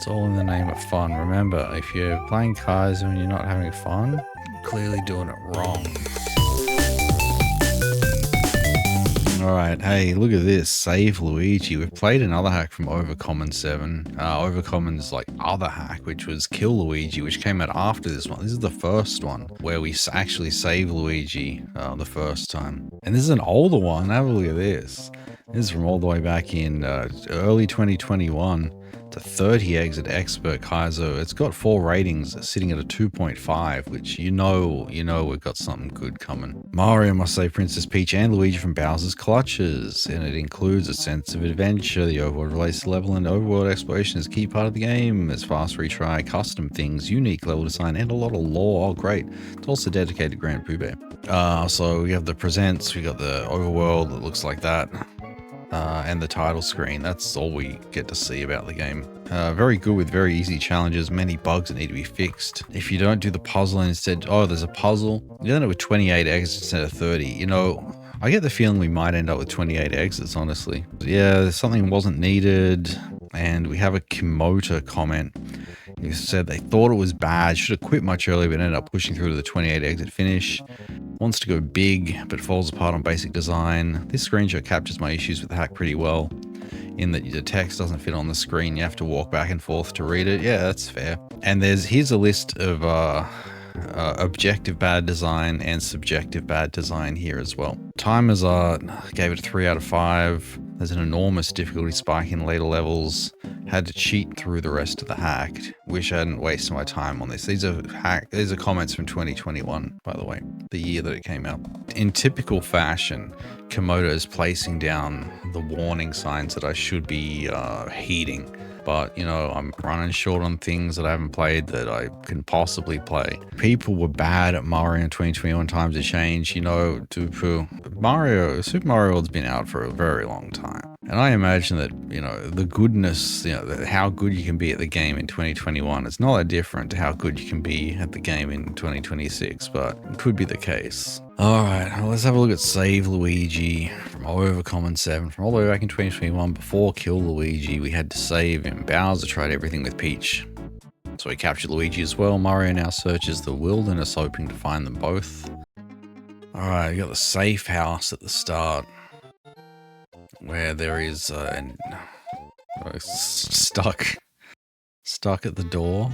It's all in the name of fun. Remember, if you're playing kaizo and you're not having fun, you're clearly doing it wrong. Alright, hey, look at this. Save Luigi. We've played another hack from Overcommon 7. Overcommon's like other hack, which was Kill Luigi, which came out after this one. This is the first one where we actually save Luigi the first time. And this is an older one. Have a look at this. This is from all the way back in early 2021. To 30 eggs at Expert Kaizo. It's got 4 ratings, sitting at a 2.5, which you know we've got something good coming. Mario must save Princess Peach and Luigi from Bowser's clutches, and it includes a sense of adventure. The overworld relates to level and overworld exploration is a key part of the game. There's fast retry, custom things, unique level design, and a lot of lore. Oh, great. It's also dedicated to Grand Poobah. So we have the presents, we got the overworld that looks like that. And the title screen. That's all we get to see about the game. Very good with very easy challenges, many bugs that need to be fixed. If you don't do the puzzle and instead, oh, there's a puzzle, you end up with 28 exits instead of 30. You know, I get the feeling we might end up with 28 exits, honestly. Yeah, something wasn't needed. And we have a Kimota comment. He said they thought it was bad, should have quit much earlier, but ended up pushing through to the 28 exit finish. Wants to go big, but falls apart on basic design. This screenshot captures my issues with the hack pretty well, in that the text doesn't fit on the screen. You have to walk back and forth to read it. Yeah, that's fair. And here's a list of objective bad design and subjective bad design here as well. Timers gave it a 3 out of 5. There's an enormous difficulty spike in later levels. Had to cheat through the rest of the hack. Wish I hadn't wasted my time on this. These are comments from 2021, by the way, the year that it came out. In typical fashion, Komodo is placing down the warning signs that I should be heeding. But, you know, I'm running short on things that I haven't played that I can possibly play. People were bad at Mario in 2021 Times of Change. You know, Super Mario World's been out for a very long time. And I imagine that, you know, the goodness, you know, how good you can be at the game in 2021 is not that different to how good you can be at the game in 2026, but it could be the case. Alright, well, let's have a look at Save Luigi from Overcommon 7. From all the way back in 2021, before Kill Luigi, we had to save him. Bowser tried everything with Peach, so he captured Luigi as well. Mario now searches the wilderness, hoping to find them both. Alright, we got the safe house at the start, where there is stuck at the door.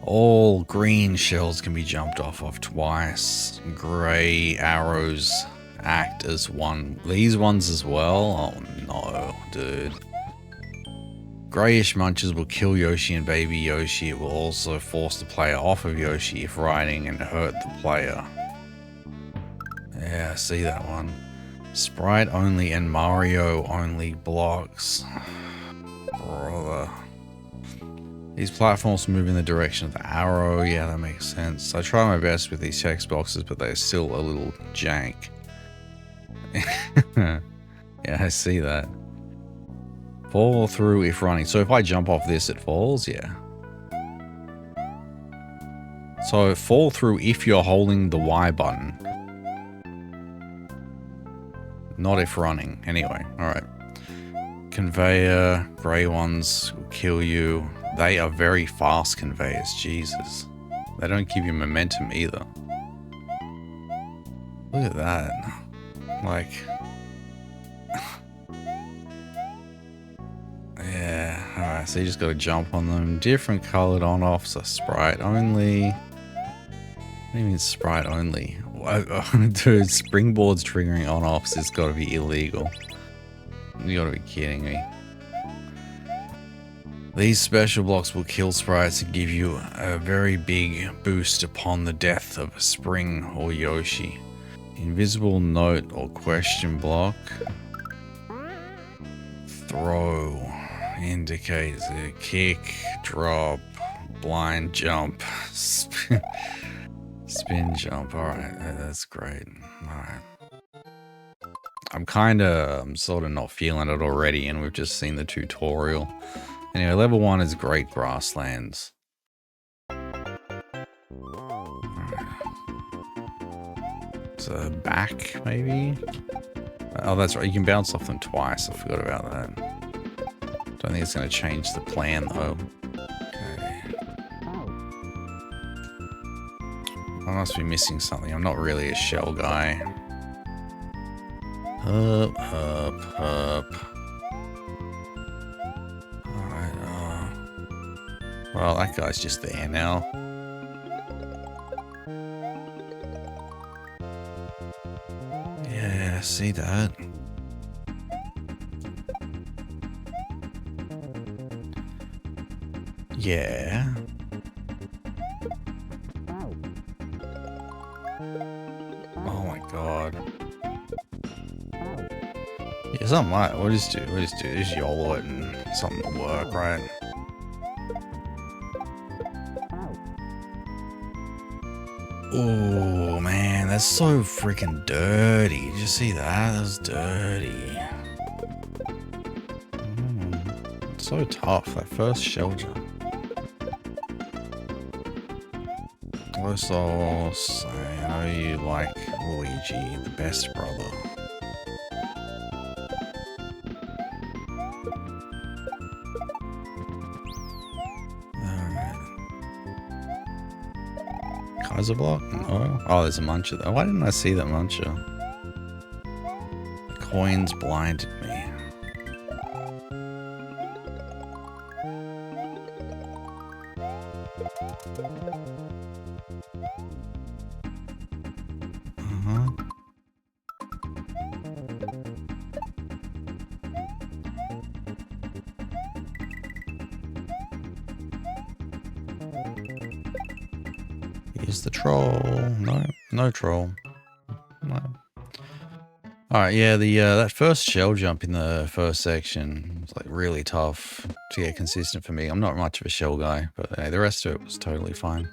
All green shells can be jumped off of twice. Grey arrows act as one. These ones as well? Oh no, dude. Greyish munches will kill Yoshi and baby Yoshi. It will also force the player off of Yoshi if riding and hurt the player. Yeah, I see that one. Sprite only and Mario only blocks. Brother. These platforms move in the direction of the arrow. Yeah, that makes sense. I try my best with these text boxes, but they're still a little jank. Yeah, I see that. Fall through if running. So if I jump off this, it falls? Yeah. So fall through if you're holding the Y button. Not if running. Anyway, alright. Conveyor, grey ones will kill you. They are very fast conveyors, Jesus. They don't give you momentum either. Look at that. Like... yeah, alright, so you just gotta jump on them. Different coloured on-offs are sprite only. What do you mean sprite only? Dude, springboards triggering on-offs has gotta be illegal. You gotta be kidding me. These special blocks will kill sprites and give you a very big boost upon the death of a Spring or Yoshi. Invisible note or question block. Throw indicates a kick, drop, blind jump, spin jump. Alright, that's great. Alright. I'm sort of not feeling it already, and we've just seen the tutorial. Anyway, level 1 is Great Grasslands. So back, maybe? Oh, that's right. You can bounce off them twice. I forgot about that. Don't think it's going to change the plan though. Okay. I must be missing something. I'm not really a shell guy. Up. Alright, well, that guy's just there now. Yeah, see that? Yeah. Oh my god. Yeah, something like we'll just YOLO it and something will work, right? Oh man, that's so freaking dirty. Did you see that? That was dirty. It's so tough, that first shell jump. Also, I know you like Luigi, the best brother. Kaizo block? No. Oh, there's a muncher though. Why didn't I see that muncher? Coins blinded me. Here's the troll. No troll. No. Alright, yeah, that first shell jump in the first section was like really tough to get consistent for me. I'm not much of a shell guy, but hey, the rest of it was totally fine.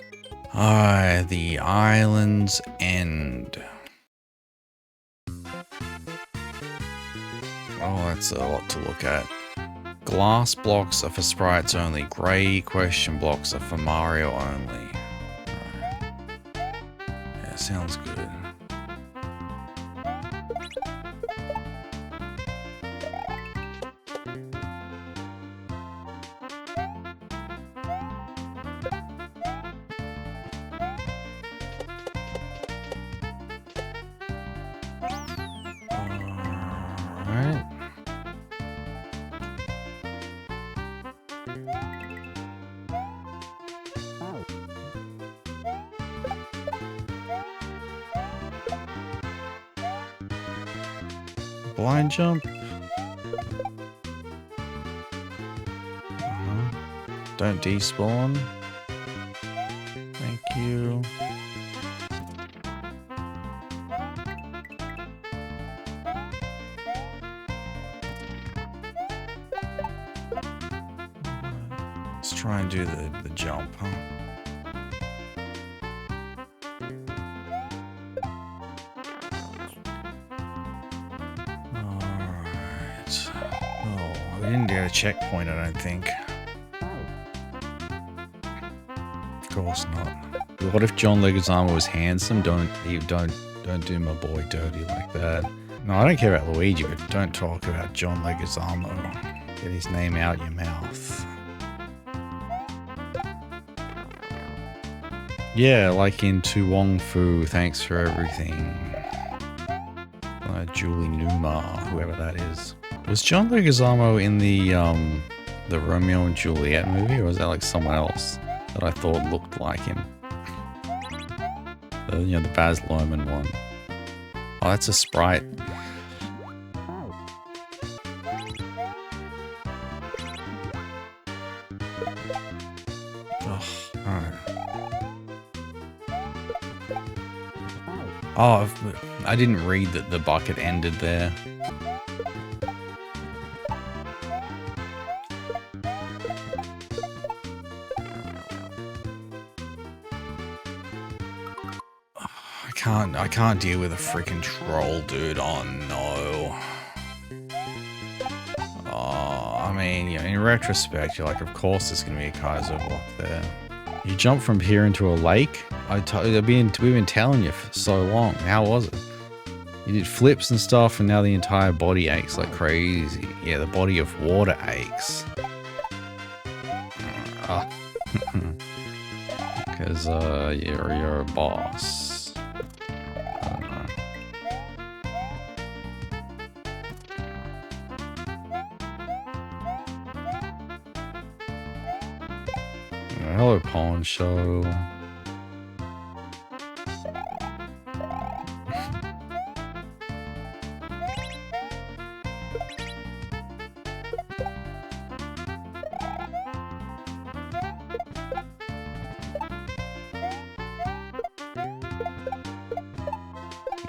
Alright, the island's end. Oh, that's a lot to look at. Glass blocks are for sprites only. Grey question blocks are for Mario only. Yeah, sounds good. Alright. Blind jump. Don't despawn. Thank you. Let's try and do the jump, huh? We didn't get a checkpoint, I don't think. Of course not. What if John Leguizamo was handsome? Don't do my boy dirty like that. No, I don't care about Luigi, but don't talk about John Leguizamo. Get his name out your mouth. Yeah, like in Tu Wong Fu, thanks for everything. Julie Newmar, whoever that is. Was John Leguizamo in the Romeo and Juliet movie, or was that like someone else that I thought looked like him? The Baz Luhrmann one. Oh, that's a sprite. Oh, alright. Oh, I didn't read that the bucket ended there. I can't deal with a freaking troll, dude. Oh no. Oh, I mean, in retrospect, you're like, of course there's gonna be a kaizo block there. You jump from here into a lake. We've been telling you for so long. How was it? You did flips and stuff, and now the entire body aches like crazy. Yeah, the body of water aches. Because you're a boss. I don't know. Hello, Pawn Show.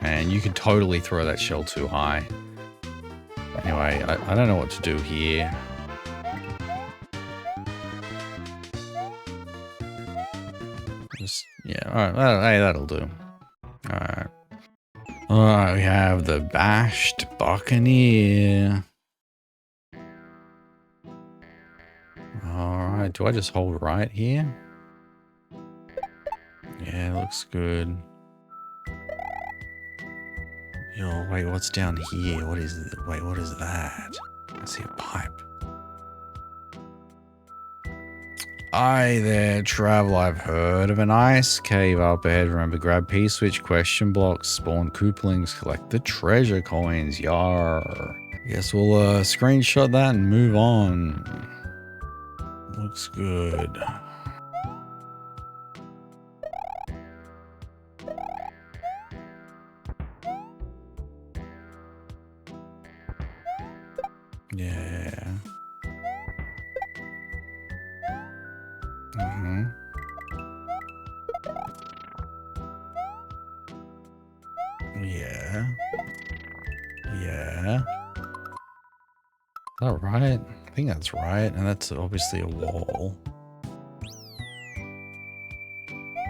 Man, you could totally throw that shell too high. Anyway, I don't know what to do here. Just, yeah, alright, hey, that'll do. Alright. Alright, we have the bashed Buccaneer. Alright, do I just hold right here? Yeah, looks good. Yo, wait, what's down here? What is it? Wait, what is that? I see a pipe. Aye there, travel. I've heard of an ice cave up ahead. Remember, grab P-switch, question blocks, spawn Koopalings, collect the treasure coins. Yar. Guess we'll screenshot that and move on. Looks good. Yeah. Yeah. Yeah. Is that right? I think that's right. And that's obviously a wall.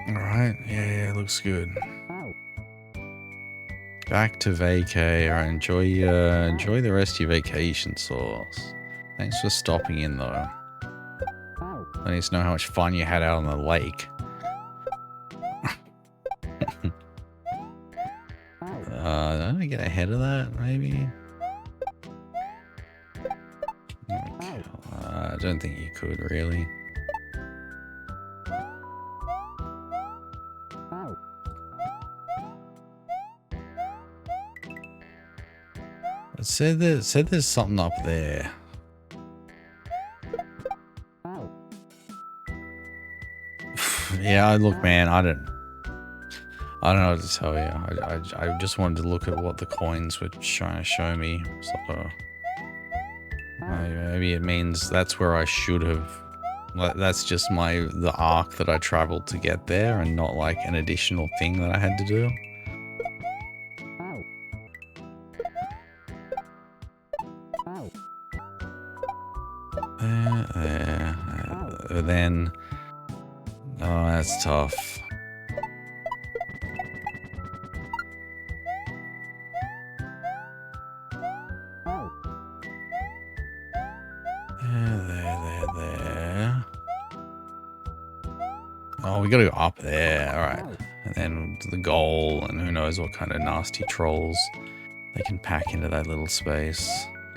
Alright. Yeah, looks good. Back to vacay. Alright, enjoy the rest of your vacation, Sauce. Thanks for stopping in though. I need to know how much fun you had out on the lake. Did I get ahead of that, maybe? Okay. I don't think you could, really. It said there's something up there. Yeah, look, man, I don't know what to tell you. I just wanted to look at what the coins were trying to show me. So maybe it means that's where I should have. That's just the arc that I traveled to get there, and not like an additional thing that I had to do. Then, oh, that's tough. There. Oh, we gotta go up there. Alright. And then the goal, and who knows what kind of nasty trolls they can pack into that little space.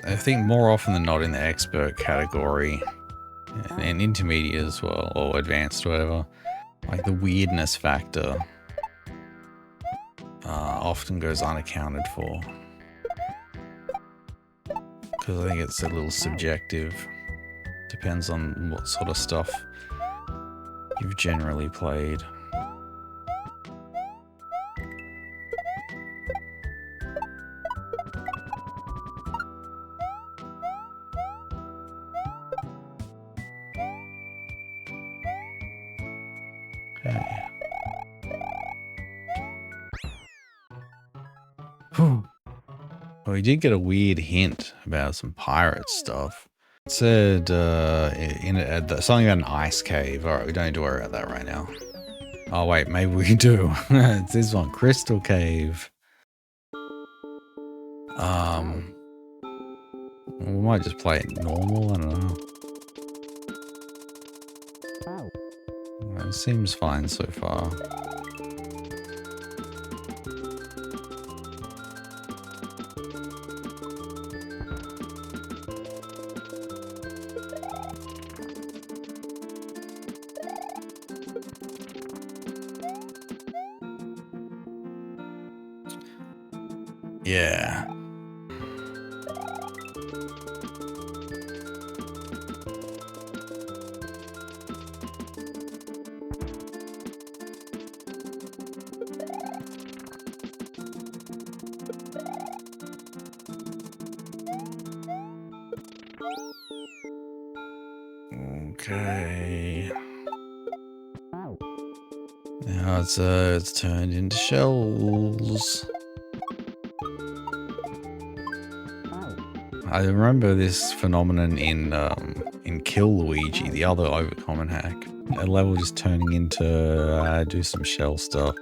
I think more often than not in the expert category, and intermediate as well, or advanced, whatever, like the weirdness factor often goes unaccounted for. Because I think it's a little subjective. Depends on what sort of stuff you've generally played. Okay. Whew. Well, we did get a weird hint about some pirate stuff. It said something about an ice cave. Alright, we don't need to worry about that right now. Oh wait, maybe we do. It's this one, Crystal Cave. We might just play it normal, I don't know. It seems fine so far. Yeah. Okay. Now it's turned into shells. I remember this phenomenon in Kill Luigi, the other overcommon hack. A level just turning into do some shell stuff.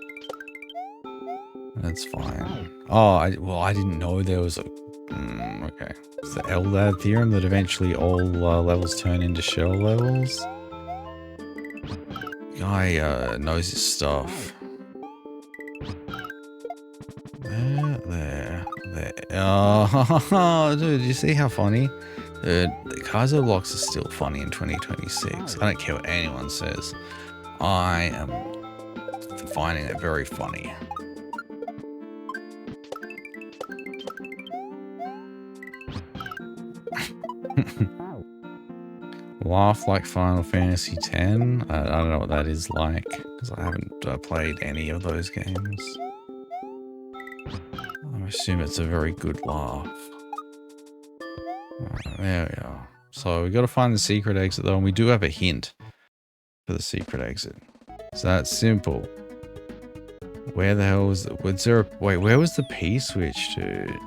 That's fine. Oh, I didn't know there was a. Okay, it's the Eldad theorem that eventually all levels turn into shell levels. Guy knows his stuff. There. Oh, dude, you see how funny? The kaizo blocks are still funny in 2026. I don't care what anyone says. I am finding it very funny. Laugh like Final Fantasy X. I don't know what that is like because I haven't played any of those games. I assume it's a very good laugh. There we are. So we got to find the secret exit though, and we do have a hint for the secret exit. It's that simple. Where the hell was wait, where was the P-switch, dude?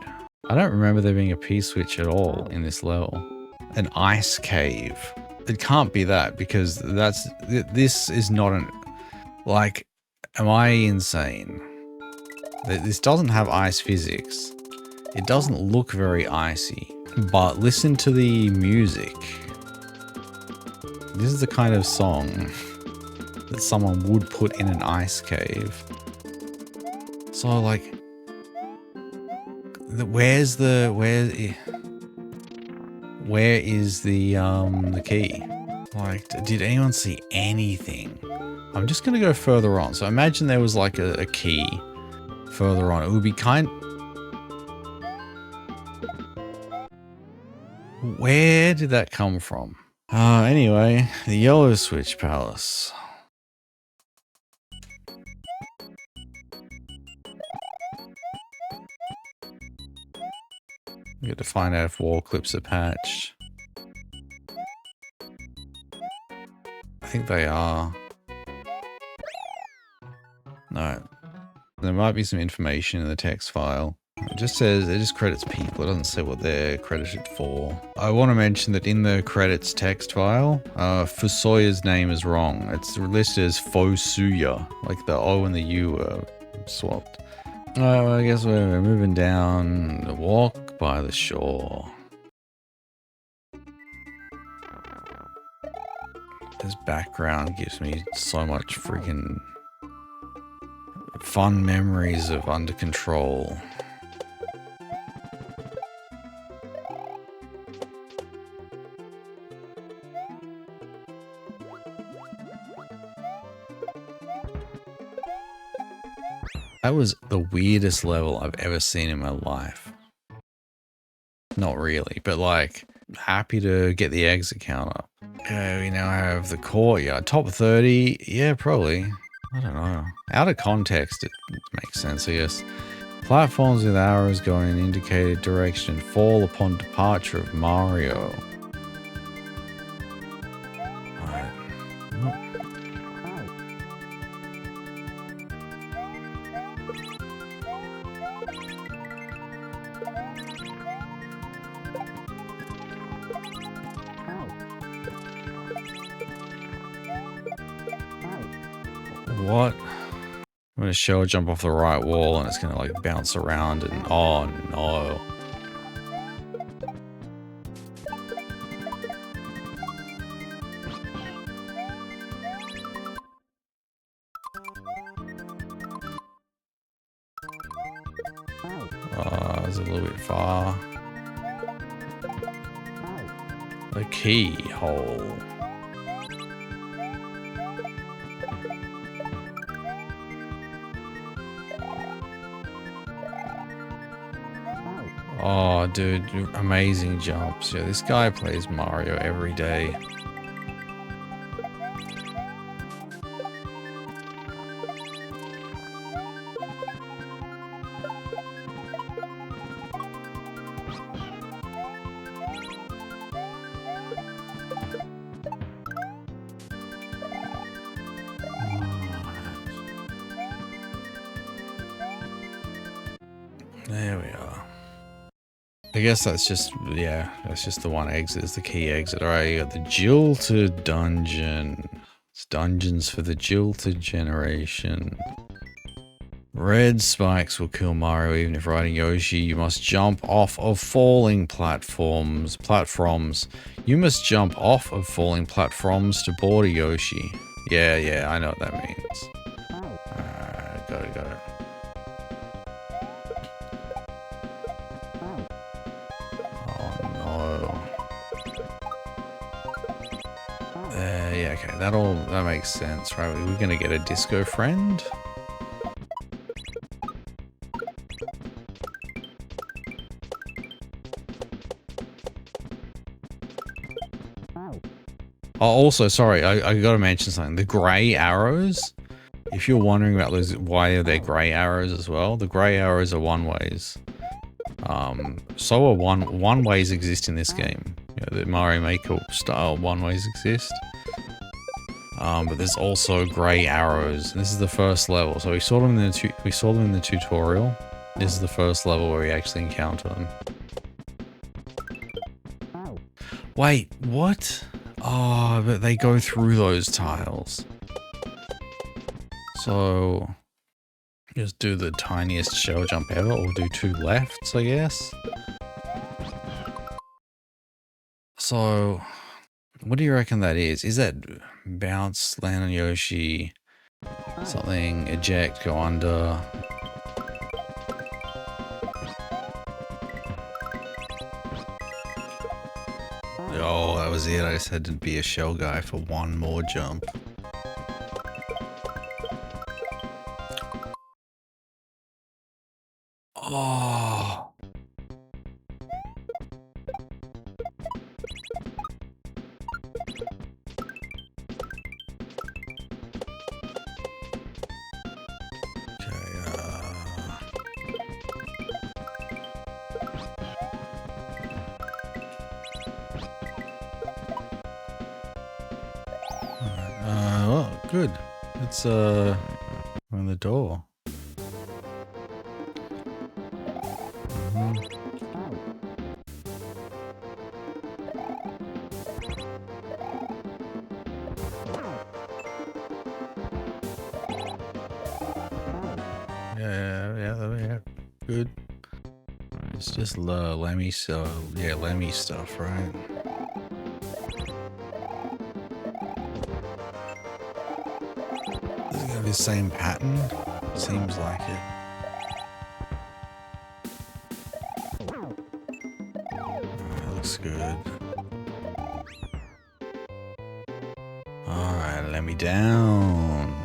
I don't remember there being a P-switch at all in this level. An ice cave. It can't be that because this is not an, like, am I insane? This doesn't have ice physics. It doesn't look very icy, but listen to the music. This is the kind of song that someone would put in an ice cave. So like, where is the key? Like, did anyone see anything? I'm just gonna go further on. So imagine there was like a key further on. It would be where did that come from? Anyway, the Yellow Switch Palace. We got to find out if wall clips are patched. I think they are. No. There might be some information in the text file. It just credits people. It doesn't say what they're credited for. I want to mention that in the credits text file, Fusoya's name is wrong. It's listed as Fosuya. Like the O and the U are swapped. Oh, I guess we're moving down the walk by the shore. This background gives me so much freaking fun memories of Under Control. That was the weirdest level I've ever seen in my life. Not really, but like, happy to get the exit count up. Okay, we now have the courtyard. Top 30? Yeah, probably. I don't know. Out of context, it makes sense, I guess. Platforms with arrows going in indicated direction fall upon departure of Mario. Alright. What? I'm gonna show a jump off the right wall and it's gonna like bounce around and oh no. It's a little bit far. The keyhole. Oh, dude, amazing jumps. Yeah, this guy plays Mario every day. There we are. I guess that's just, yeah, that's just the one exit. It's the key exit. Alright, you got the Jilted Dungeon. It's dungeons for the Jilted generation. Red spikes will kill Mario even if riding Yoshi. You must jump off of falling platforms. You must jump off of falling platforms to board a Yoshi. Yeah, I know what that means. Got it. Oh no. Yeah, okay, that makes sense, right? We're gonna get a disco friend. Oh, also, sorry, I gotta mention something. The grey arrows, if you're wondering about those, why are there grey arrows as well? The grey arrows are one-ways. So are one-ways exist in this game. You know, the Mario Maker style one-ways exist. But there's also grey arrows. This is the first level. So we saw them in the tutorial. This is the first level where we actually encounter them. Wait, what? Oh, but they go through those tiles. So just do the tiniest shell jump ever, or do 2 lefts, I guess. So what do you reckon that is? Is that bounce, land on Yoshi, something, eject, go under? Oh, that was it. I just had to be a shell guy for one more jump. Oh. Well, good. Let's on the door. Yeah, good. It's just Lemmy, so yeah, Lemmy stuff, right? Is it gonna be the same pattern? Seems like it. That looks good. Alright, let me down.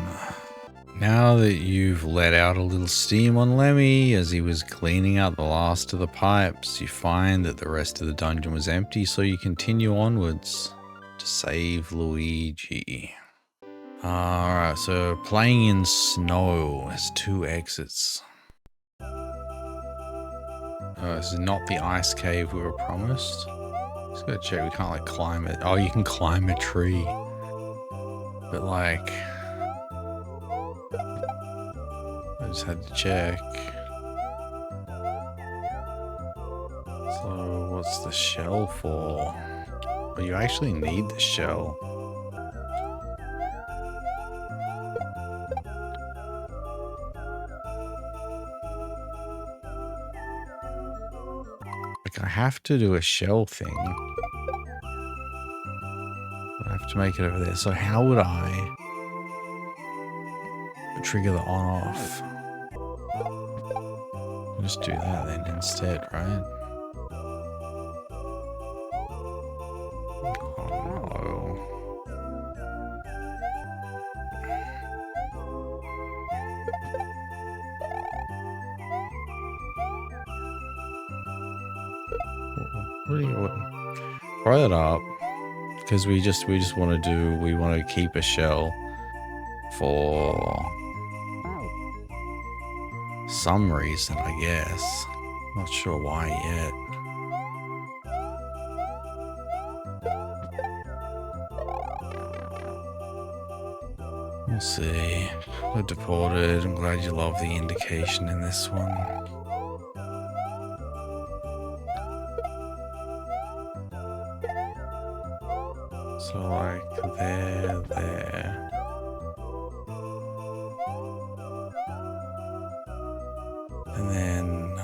Now that you've let out a little steam on Lemmy as he was cleaning out the last of the pipes, you find that the rest of the dungeon was empty, so you continue onwards to save Luigi. Alright, so playing in snow has 2 exits. This is not the ice cave we were promised. Just gotta check, we can't like climb it. Oh, you can climb a tree. But like, I just had to check. So what's the shell for? Well, you actually need the shell. Like, I have to do a shell thing. I have to make it over there. So how would I trigger the on-off? I'll just do that then instead, right? What do you throw that up? Because we just want to keep a shell for some reason, I guess. Not sure why yet. We'll see. We're deported. I'm glad you love the indication in this one. So like there. And then,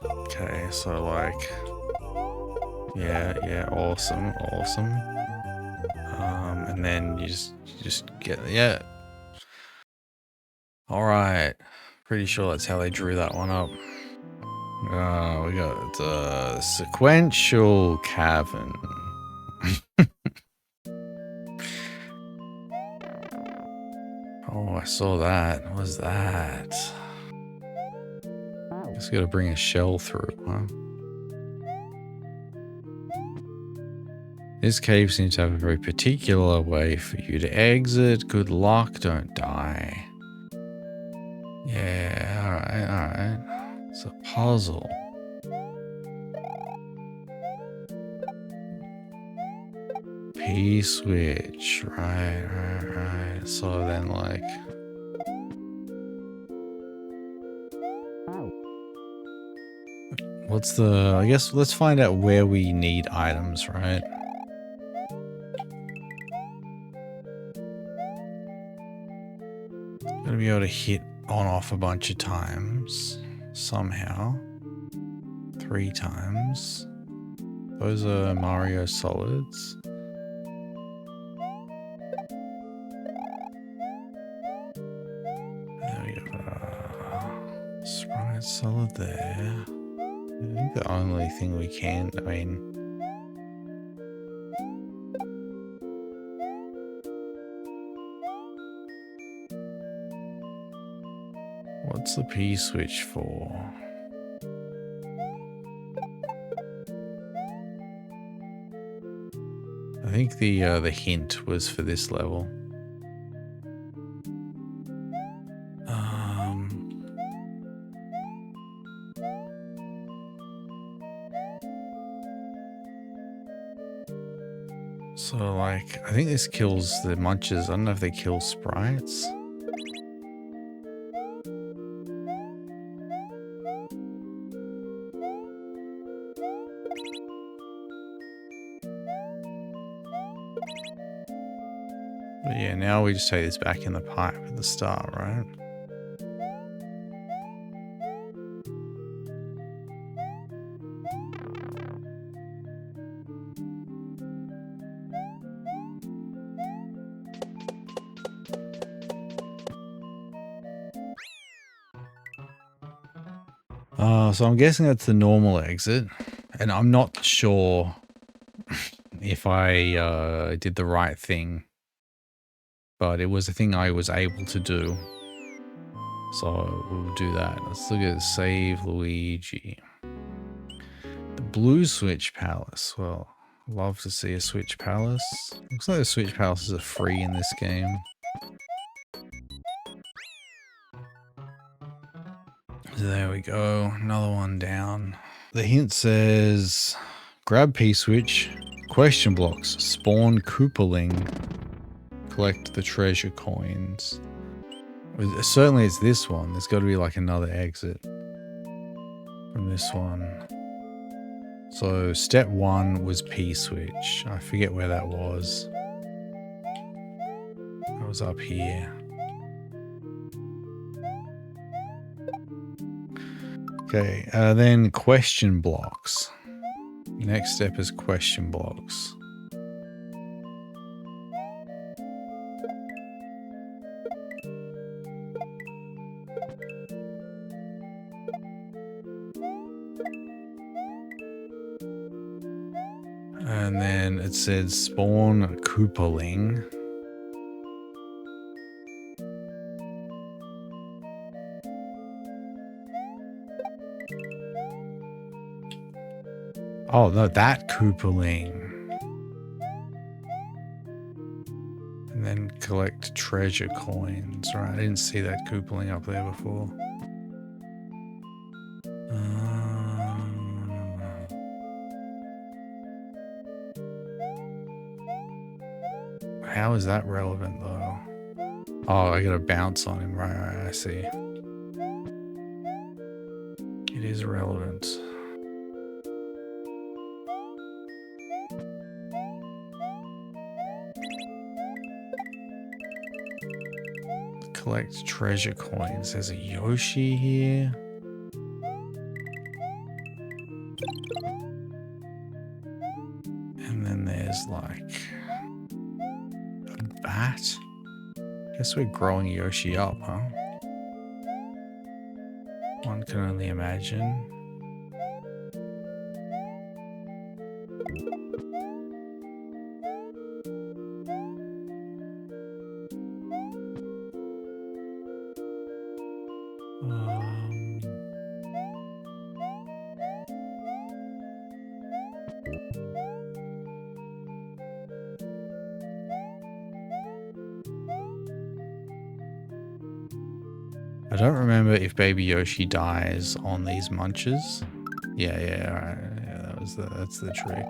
okay, so like, yeah, awesome. And then you just get, yeah. All right, pretty sure that's how they drew that one up. We got sequential cavern. Oh, I saw that. What was that? Just gotta bring a shell through, huh? This cave seems to have a very particular way for you to exit. Good luck, don't die. Yeah, alright. It's a puzzle. P-switch, right. So then like... What's the... I guess let's find out where we need items, right? Gotta be able to hit on off a bunch of times. Somehow. 3 times. Those are Mario solids. There we go. Sprite solid there. I think the only thing we can, I mean... What's the P switch for? I think the hint was for this level. So like, I think this kills the munchers. I don't know if they kill sprites. But yeah, now we just take this back in the pipe at the start, right? So I'm guessing that's the normal exit, and I'm not sure if I did the right thing, but it was a thing I was able to do. So we'll do that. Let's look at save Luigi. The blue switch palace. Well, love to see a switch palace. Looks like the switch palaces are free in this game. So there we go. Another one down. The hint says grab P-switch, question blocks, spawn Koopaling, collect the treasure coins. Certainly it's this one. There's got to be like another exit from this one. So step 1 was P-switch. I forget where that was. It was up here. Okay, then question blocks. Next step is question blocks. And then it says spawn Koopaling. Oh, no, that Koopaling. And then collect treasure coins. Right, I didn't see that Koopaling up there before. How is that relevant, though? Oh, I gotta bounce on him. Right, I see. It is relevant. Collect treasure coins. There's a Yoshi here. And then there's like a bat. Guess we're growing Yoshi up, huh? One can only imagine. I don't remember if Baby Yoshi dies on these munches. Yeah, right. Yeah, that's the trick.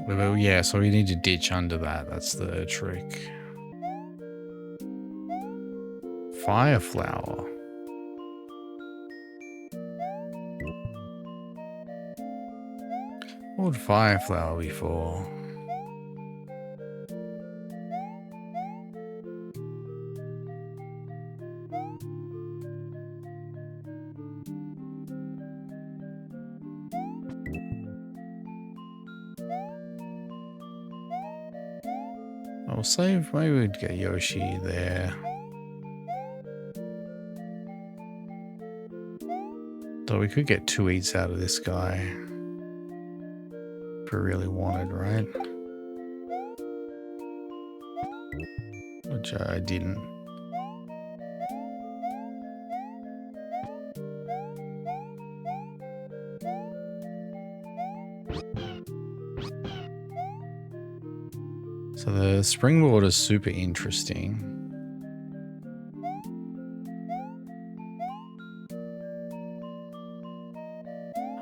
Well, yeah, so we need to ditch under that. That's the trick. Fire flower. What would fire flower be for? I'll save. Maybe we'd get Yoshi there. So we could get 2 eats out of this guy. If we really wanted, right? Which I didn't. So the springboard is super interesting.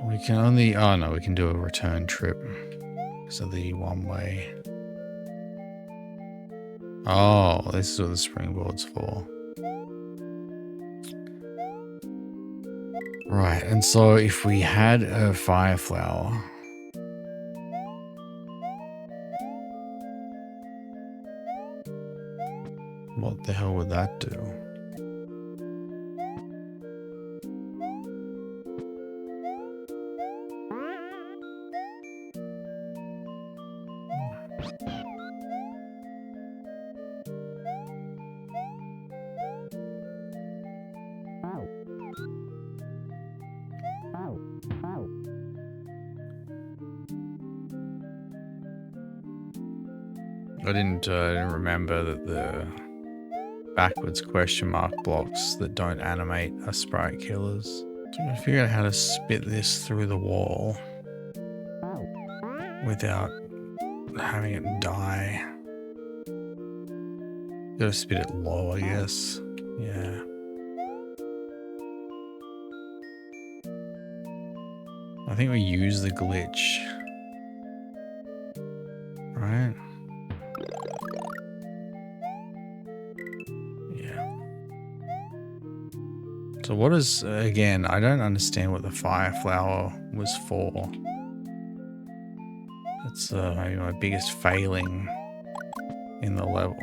We can only, oh no, we can do a return trip. So the one way. Oh, this is what the springboard's for. Right, and so if we had a fire flower, what the hell would that do? I didn't remember that the backwards question mark blocks that don't animate are sprite killers. So I'm gonna figure out how to spit this through the wall without having it die. Gotta spit it low, I guess. Yeah. I think we use the glitch. Right? So what is, again, I don't understand what the fire flower was for. That's maybe my biggest failing in the level.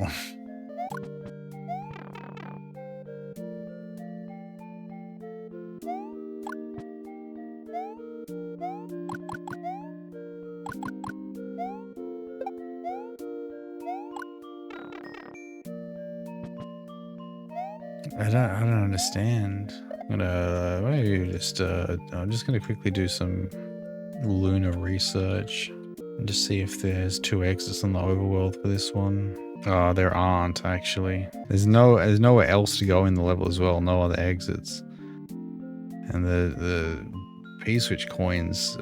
I don't understand. I'm gonna maybe just I'm just gonna quickly do some lunar research and just see if there's 2 exits on the overworld for this one. Oh, there aren't actually. There's nowhere else to go in the level as well. No other exits. And the P-switch coins,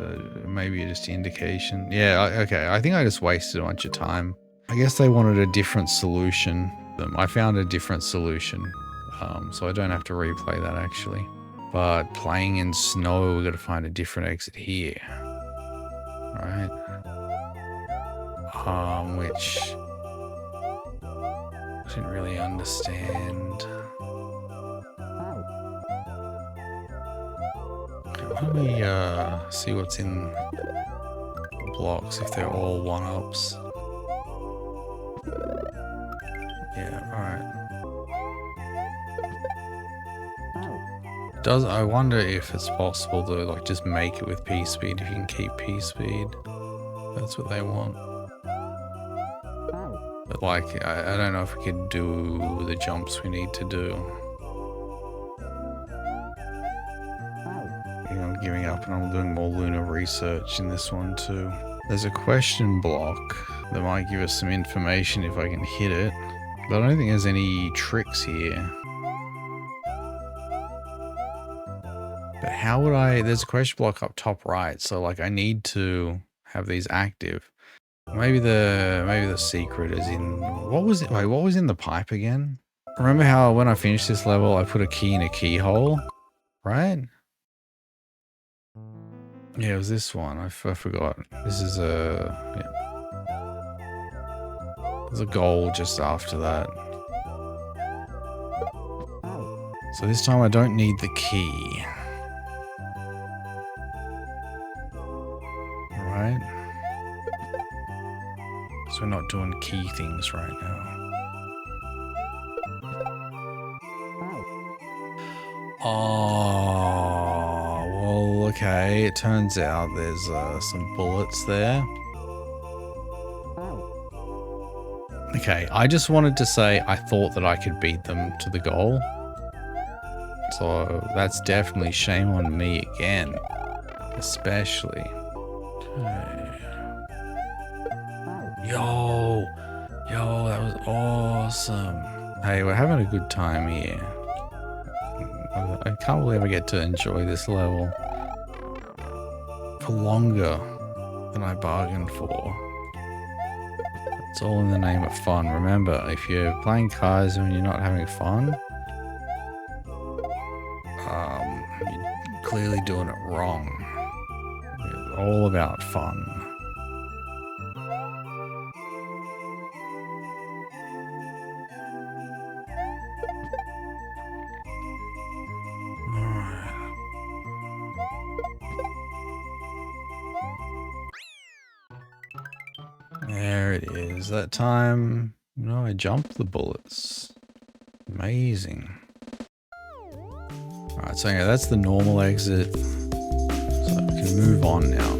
maybe just indication. Yeah, okay. I think I just wasted a bunch of time. I guess they wanted a different solution. I found a different solution, so I don't have to replay that actually. But playing in snow, we've got to find a different exit here. All right. Which I didn't really understand. Why don't we see what's in the blocks if they're all one-ups? Yeah, alright. I wonder if it's possible to like just make it with P speed if you can keep P speed. That's what they want. But like, I don't know if we could do the jumps we need to do. I'm giving up and I'm doing more lunar research in this one too. There's a question block that might give us some information if I can hit it. But I don't think there's any tricks here. But how would there's a question block up top right, so like I need to have these active. Maybe the secret is in, what was it? Wait, what was in the pipe again? Remember how when I finished this level, I put a key in a keyhole, right? Yeah, it was this one. I forgot. This is yeah. There's a goal just after that. So this time I don't need the key. Alright. So we're not doing key things right now. Oh, well, okay. It turns out there's some bullets there. Okay, I just wanted to say I thought that I could beat them to the goal. So that's definitely shame on me again. Especially. Okay. Yo, that was awesome. Hey, we're having a good time here. I can't believe I get to enjoy this level for longer than I bargained for. It's all in the name of fun. Remember, if you're playing kaizo and you're not having fun, you're clearly doing it wrong. It's all about fun. There it is. That time, no, I jumped the bullets. Amazing. Alright, so yeah, that's the normal exit. So we can move on now.